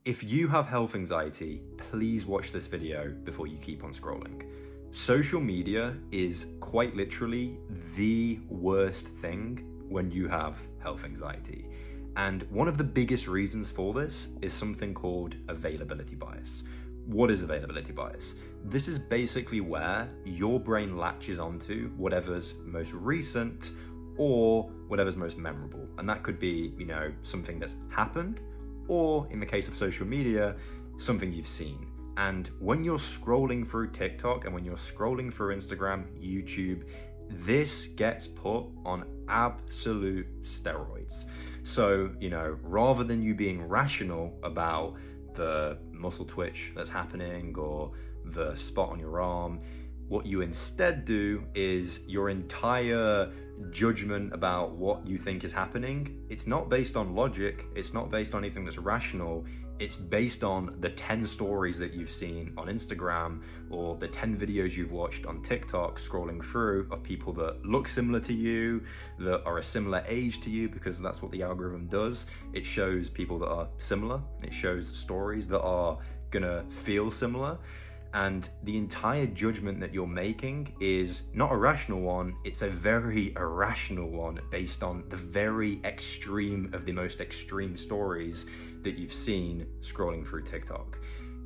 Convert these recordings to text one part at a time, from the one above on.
If you have health anxiety, please watch this video before you keep on scrolling. Social media is quite literally the worst thing when you have health anxiety. And one of the biggest reasons for this is something called availability bias. What is availability bias? This is basically where your brain latches onto whatever's most recent or whatever's most memorable. And that could be, something that's happened, or in the case of social media, something you've seen. And when you're scrolling through TikTok and when you're scrolling through Instagram, YouTube, this gets put on absolute steroids. So, rather than you being rational about the muscle twitch that's happening or the spot on your arm, what you instead do is your entire judgment about what you think is happening, it's not based on logic, it's not based on anything that's rational, it's based on the 10 stories that you've seen on Instagram or the 10 videos you've watched on TikTok scrolling through of people that look similar to you, that are a similar age to you, because that's what the algorithm does. It shows people that are similar, it shows stories that are gonna feel similar. And the entire judgment that you're making is not a rational one, it's a very irrational one based on the very extreme of the most extreme stories that you've seen scrolling through TikTok.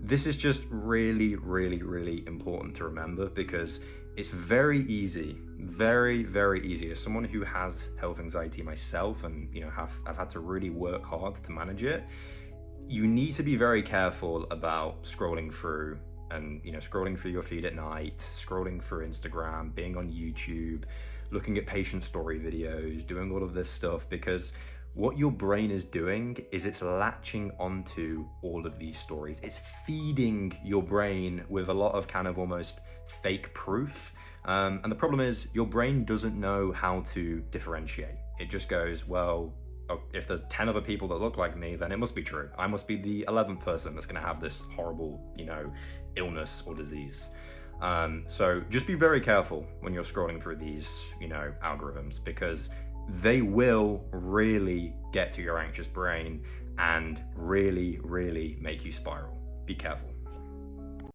This is just really, really, really important to remember, because it's very easy, very, very easy. As someone who has health anxiety myself and I've had to really work hard to manage it, you need to be very careful about scrolling through and scrolling through your feed at night, scrolling through Instagram, being on YouTube, looking at patient story videos, doing all of this stuff, because what your brain is doing is it's latching onto all of these stories. It's feeding your brain with a lot of kind of almost fake proof. And the problem is your brain doesn't know how to differentiate. It just goes, well, if there's 10 other people that look like me, then it must be true. I must be the 11th person that's going to have this horrible, illness or disease. So just be very careful when you're scrolling through these, algorithms, because they will really get to your anxious brain and really, really make you spiral. Be careful.